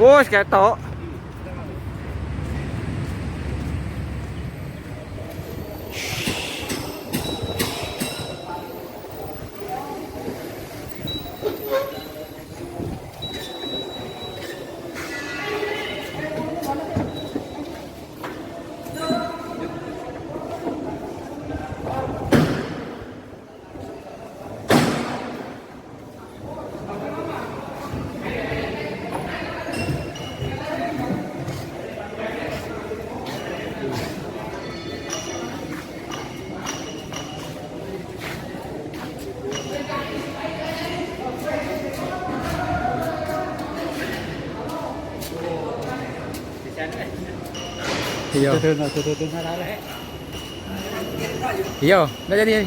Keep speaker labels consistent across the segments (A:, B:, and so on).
A: Bos ketok. Iya. Iya, nggak jadi.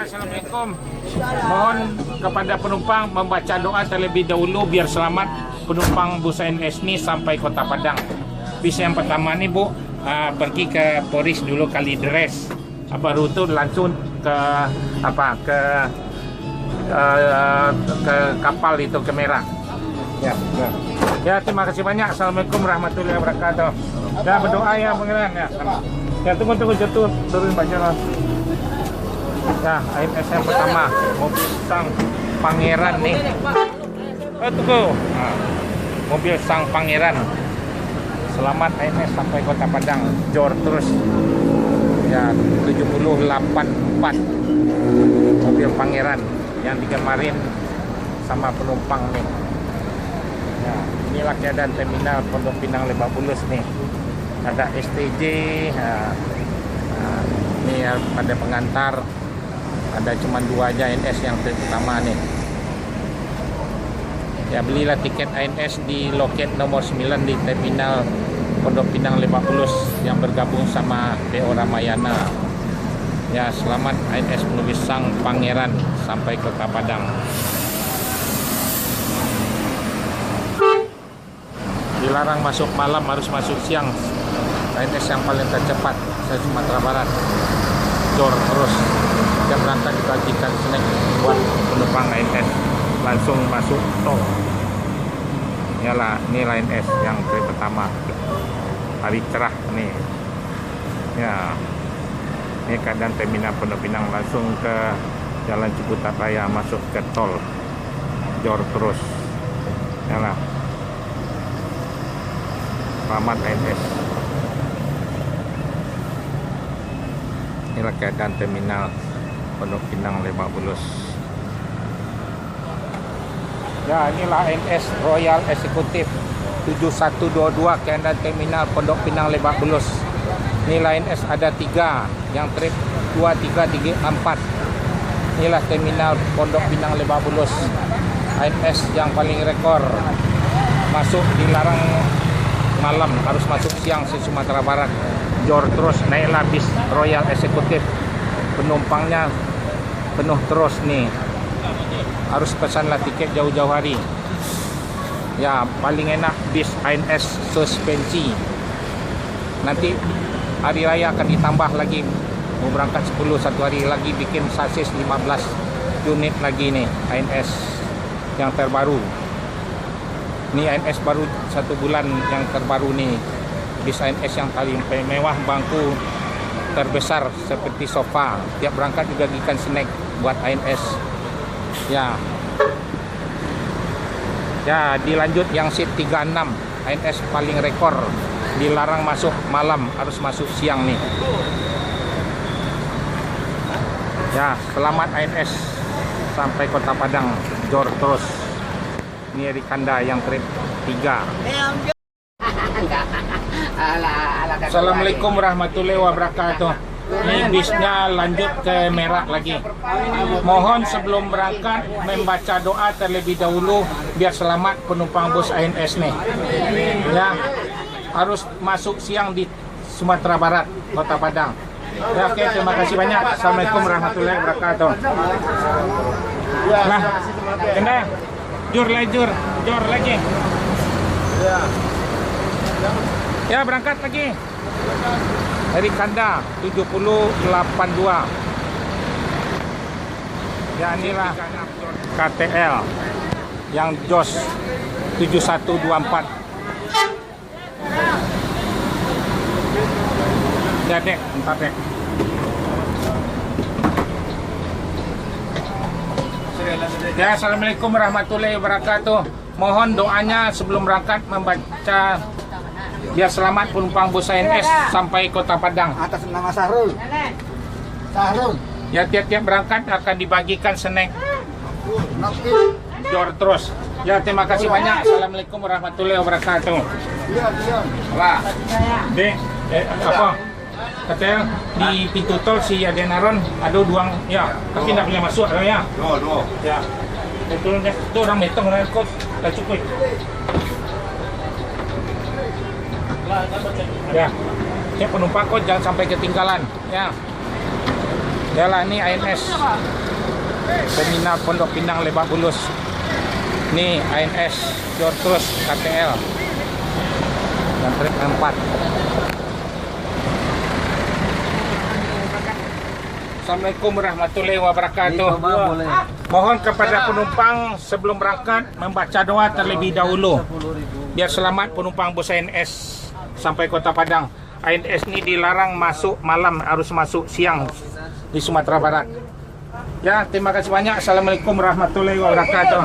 A: Assalamualaikum. Mohon kepada penumpang membaca doa terlebih dahulu biar selamat penumpang bus NS ini sampai Kota Padang. Bis yang pertama nih Bu, pergi ke Poris dulu Kalideres. Baru itu langsung ke ke kapal itu ke Merah. Ya, ya. Ya, terima kasih banyak. Assalamualaikum warahmatullahi wabarakatuh. Ya, berdoa ya pangeran ya. Ya, tunggu jatuh turun baca lah. Ya, AMS yang pertama, mobil Sang Pangeran nih. Tunggu. Nah, mobil Sang Pangeran. Selamat AMS sampai Kota Padang. Jor terus. Ya, 784 mobil Pangeran yang digemarin sama penumpang nih. Ya, inilah keadaan terminal Pondok Pinang Lebak Bulus nih. Ada STJ. Ini ya, pada pengantar. Ada cuma 2 aja ANS yang pertama nih. Ya, belilah tiket ANS di loket nomor 9 di terminal Pondok Pinang Lebak Bulus yang bergabung sama PO Ramayana. Ya, selamat ANS menuju Sang Pangeran sampai Kota Padang. Dilarang masuk malam, harus masuk siang. ANS yang paling tercepat se Sumatera Barat. Jor terus. Jam berangkat dibagikan snack buat penumpang ANS langsung masuk tol. Yalah, ini ANS yang trip pertama hari cerah nih. Ya, ini keadaan terminal Pondok Pinang langsung ke Jalan Ciputat Raya masuk ke tol. Jor terus. Yalah, selamat ANS. Inilah keadaan terminal Pondok Pinang Lebak Bulus. Ya, inilah ANS Royal Executive 7122 keadaan terminal Pondok Pinang Lebak Bulus. Inilah ANS ada 3 yang trip 2334. Inilah terminal Pondok Pinang Lebak Bulus. ANS yang paling rekor masuk dilarang malam, harus masuk siang se Sumatera Barat. Jor terus, naiklah bis Royal Executive, penumpangnya penuh terus nih, harus pesanlah tiket jauh-jauh hari. Ya, paling enak bis ANS suspensi. Nanti hari raya akan ditambah lagi, mau berangkat 10 satu hari lagi, bikin sasis 15 unit lagi nih ANS yang terbaru. Ini ANS baru 1 bulan yang terbaru nih. Bis ANS yang paling mewah, bangku terbesar seperti sofa. Tiap berangkat juga dibagikan snack buat ANS. Ya. Ya, dilanjut yang seat 36. ANS paling rekor. Dilarang masuk malam, harus masuk siang nih. Ya, selamat ANS sampai Kota Padang. Jor terus. Ini Rikanda yang trip 3. Assalamualaikum warahmatullahi wabarakatuh. Ini bisnya lanjut ke Merak lagi. Mohon sebelum berangkat membaca doa terlebih dahulu biar selamat penumpang bus ANS nih. Ya, harus masuk siang di Sumatera Barat, Kota Padang. Ya, oke, terima kasih banyak. Assalamualaikum warahmatullahi wabarakatuh. Nah, kena jur lagi. Ya, berangkat lagi. Dari Kanda 7082. Ya, inilah KTL yang JOS 7124. Ya dek, bentar dek. Ya, assalamualaikum warahmatullahi wabarakatuh. Mohon doanya sebelum berangkat membaca biar selamat penumpang bus ANS sampai Kota Padang.
B: Atas nama Sahrul.
A: Ya, tiap-tiap berangkat akan dibagikan snack Jor terus. Ya, terima kasih banyak. Assalamualaikum warahmatullahi wabarakatuh. Wah, dek, apa? Katanya di pintu tol si Adenaron ada duang, ya, tapi tidak boleh masuk, ya.
B: Dua.
A: Ya, betul deh. Itu orang metong, orang kok tak cukup. Ya, ini penumpang kok jangan sampai ketinggalan, ya. Yalah, ini ANS Terminal Pondok Pinang Lebak Bulus. Ini ANS Jor terus KTL yang trip 4. Assalamualaikum warahmatullahi wabarakatuh. Mohon kepada penumpang sebelum berangkat membaca doa terlebih dahulu biar selamat penumpang bus ANS sampai Kota Padang. ANS ini dilarang masuk malam, harus masuk siang di Sumatera Barat. Ya, terima kasih banyak. Assalamualaikum warahmatullahi wabarakatuh.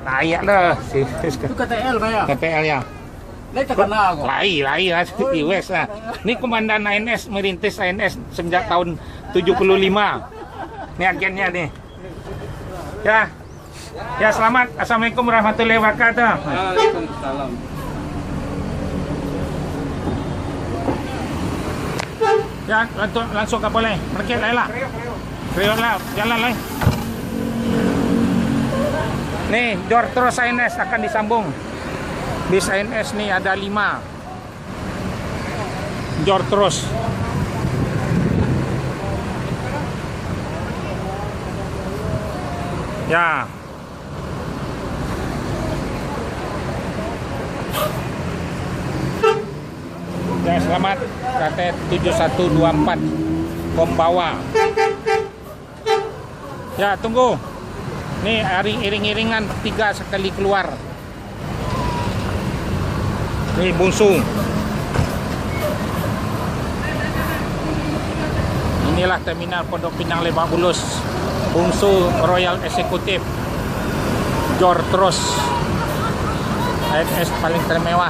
A: Layak dah.
B: Itu KTL Pak ya?
A: KTL ya.
B: Lai tak kenal kok.
A: Lai lah di West lah. Ini komandan ANS merintis ANS sejak tahun 75. Ini agennya nih. Ya, selamat. Assalamualaikum warahmatullahi wabarakatuh.
B: Waalaikumsalam.
A: Ya, langsung ke boleh. Market lah. Priok lah, jalan lah. Nih, Jor terus ANS akan disambung. Bis ANS nih ada 5. Jor terus. Ya. Ya, selamat KT 7124 Kombawa. Ya, tunggu. Nih, iring-iringan 3 sekali keluar. Nih, bungsu. Inilah Terminal Pondok Pinang Lebak Bulus. Bungsu Royal Executive Jor terus. ANS paling termewah.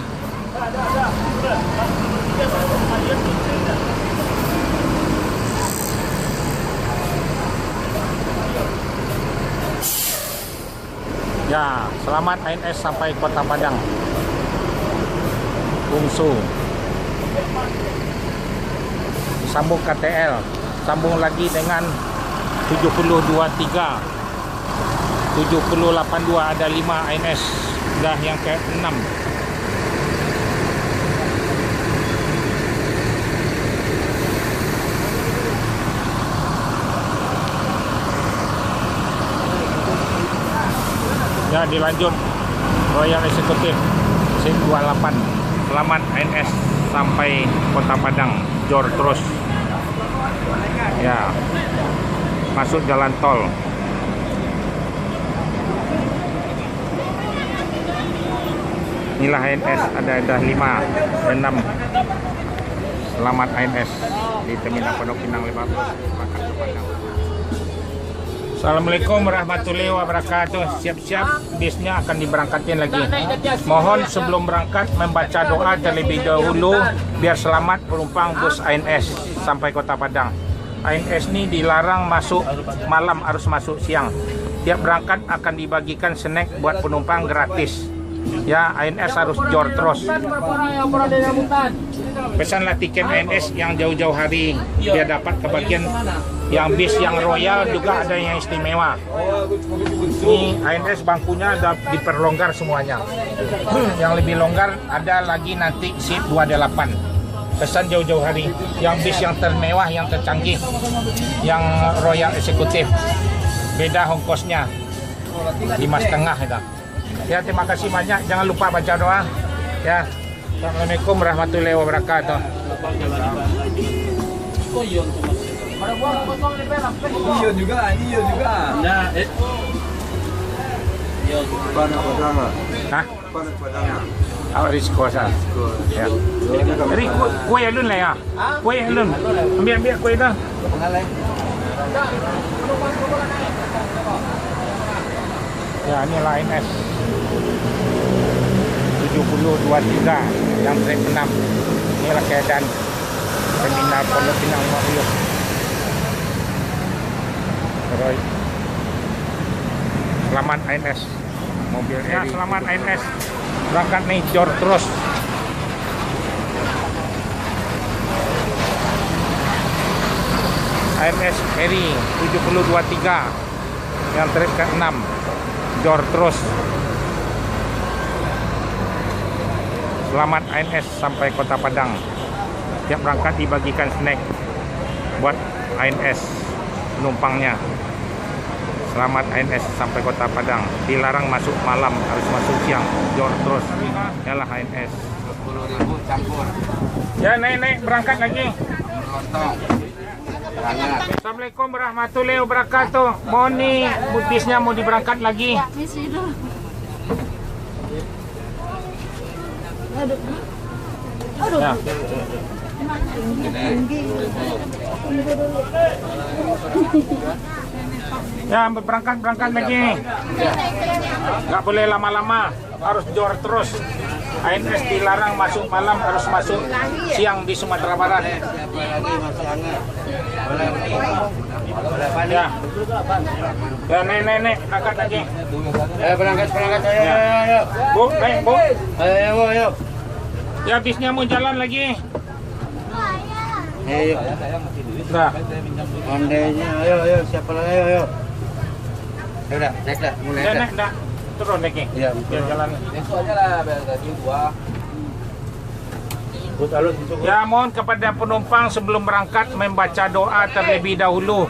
A: Ya, selamat ANS sampai Kota Padang. Bungsu. Sambung KTL. Sambung lagi dengan 7023. 7082 ada 5 ANS. Dah yang ke-6. Ya, dilanjut Royal Executive C28. Selamat ANS sampai Kota Padang. Jor terus. Ya, masuk jalan tol. Inilah ANS ada 5 dan 6. Selamat ANS di Terminal Pondok Pinang Lebak Bulus. Assalamualaikum warahmatullahi wabarakatuh. Siap-siap bisnya akan diberangkatin lagi. Mohon sebelum berangkat membaca doa terlebih dahulu biar selamat penumpang bus ANS sampai Kota Padang. ANS ini dilarang masuk malam, harus masuk siang. Tiap berangkat akan dibagikan snack buat penumpang gratis. Ya, ANS harus jor terus. Pesanlah tiket ANS yang jauh-jauh hari biar dapat kebagian. Yang bis yang royal juga ada yang istimewa. Ini ANS bangkunya udah diperlonggar semuanya. Yang lebih longgar ada lagi nanti seat 28. Pesan jauh-jauh hari. Yang bis yang termewah, yang tercanggih, yang royal eksekutif. Beda ongkosnya 5,5 itu. Ya, terima kasih banyak. Jangan lupa baca doa. Ya. Assalamualaikum warahmatullahi wabarakatuh.
B: Iyo juga. Nah,
A: Hah? Awak risiko sah. Ya. Jadi kue alun lah ya. Kue alun. Ambil kue dah. Ya, ini ANS 7023 yang trip 6. Inilah keadaan terminal Pondok Pinang Lebak. Selamat ANS. Mobilnya selamat ANS. Berangkat nih jor terus. ANS Eri 7023 yang trip ke-6 jor terus. Selamat ANS sampai Kota Padang. Tiap berangkat dibagikan snack buat ANS penumpangnya. Selamat ANS sampai Kota Padang. Dilarang masuk malam, harus masuk siang. Jor terus. Yalah ANS.
B: 10.000 campur.
A: Ya, naik berangkat lagi.
B: Lontong.
A: Assalamualaikum warahmatullahi wabarakatuh. Mau nih bisnya mau diberangkat lagi. Ya. Ya, berangkat lagi. Nggak boleh lama-lama, harus jor terus. ANS dilarang masuk malam, harus masuk siang di Sumatera Barat. Ya, ya nenek berangkat lagi.
B: Berangkat ayo.
A: Ya. Bu, naik bu.
B: Ayo.
A: Ya, bisnya mau jalan lagi.
B: Ayo.
A: Nah,
B: Ondenya, ayo, siapa lagi, ayo. Ya udah, naik dah, mulai
A: ya
B: dah.
A: naik dah. Turun lagi.
B: Iya,
A: Biar jalan.
B: Besok aja lah, biar tadi gua.
A: Ya, mohon kepada penumpang sebelum berangkat membaca doa terlebih dahulu.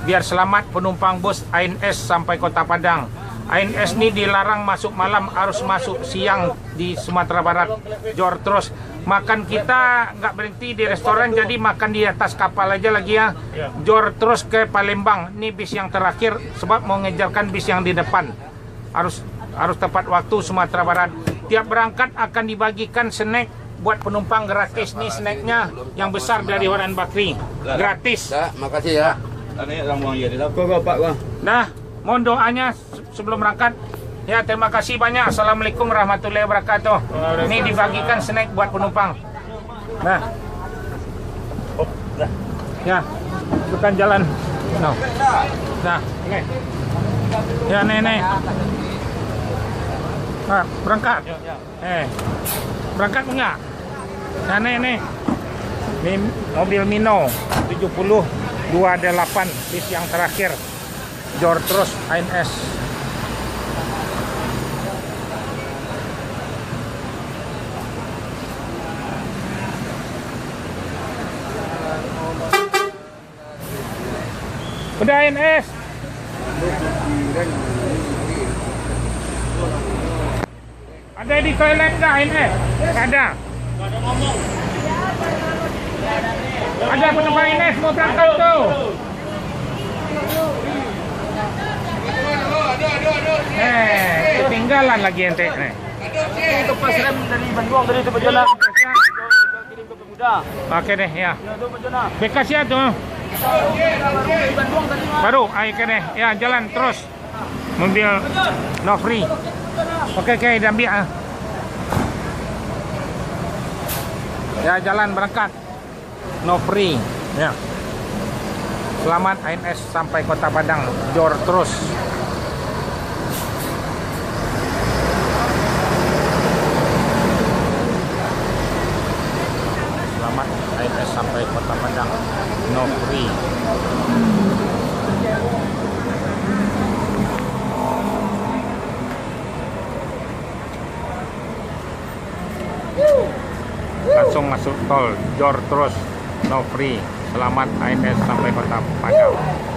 A: Biar selamat penumpang bus ANS sampai Kota Padang. ANS ini dilarang masuk malam, harus masuk siang di Sumatera Barat. Jor terus. Makan kita nggak berhenti di restoran, jadi makan di atas kapal aja lagi ya. Jor terus ke Palembang. Ini bis yang terakhir sebab mau ngejarkan bis yang di depan. Harus tepat waktu Sumatera Barat. Tiap berangkat akan dibagikan snack buat penumpang gratis. Nih snacknya yang besar dari Horan Bakri. Gratis.
B: Makasih ya.
A: Nah, mohon doanya sebelum berangkat. Ya, terima kasih banyak. Assalamualaikum warahmatullahi wabarakatuh. Ini dibagikan snack buat penumpang. Nah. Ya, bukan jalan. No. Nah, nih. Ya, nenek. Nah, berangkat. Berangkat enggak? Nah, nenek. Ini mobil Mino 7028 bis yang terakhir. Jor terus ANS. Udah ANS. Ada di toilet nggak ANS? Nggak ada. Ada penumpang ANS mau berangkat tuh. Ketinggalan lagi ente.
B: Itu pas rem dari Bandung tadi itu berjalan. Kirim ke Pemuda.
A: Oke deh ya.
B: Itu berjalan.
A: Bekas ya tuh.
B: Dari Bandung tadi Mas.
A: Baru, oke deh. Ya, jalan terus. Mobil no free. Oke, diambil ah. Ya, jalan berangkat. No free. Ya. Selamat ANS sampai Kota Padang. Jor terus. langsung masuk tol, jor terus, no free. Selamat ANS sampai Kota Padang.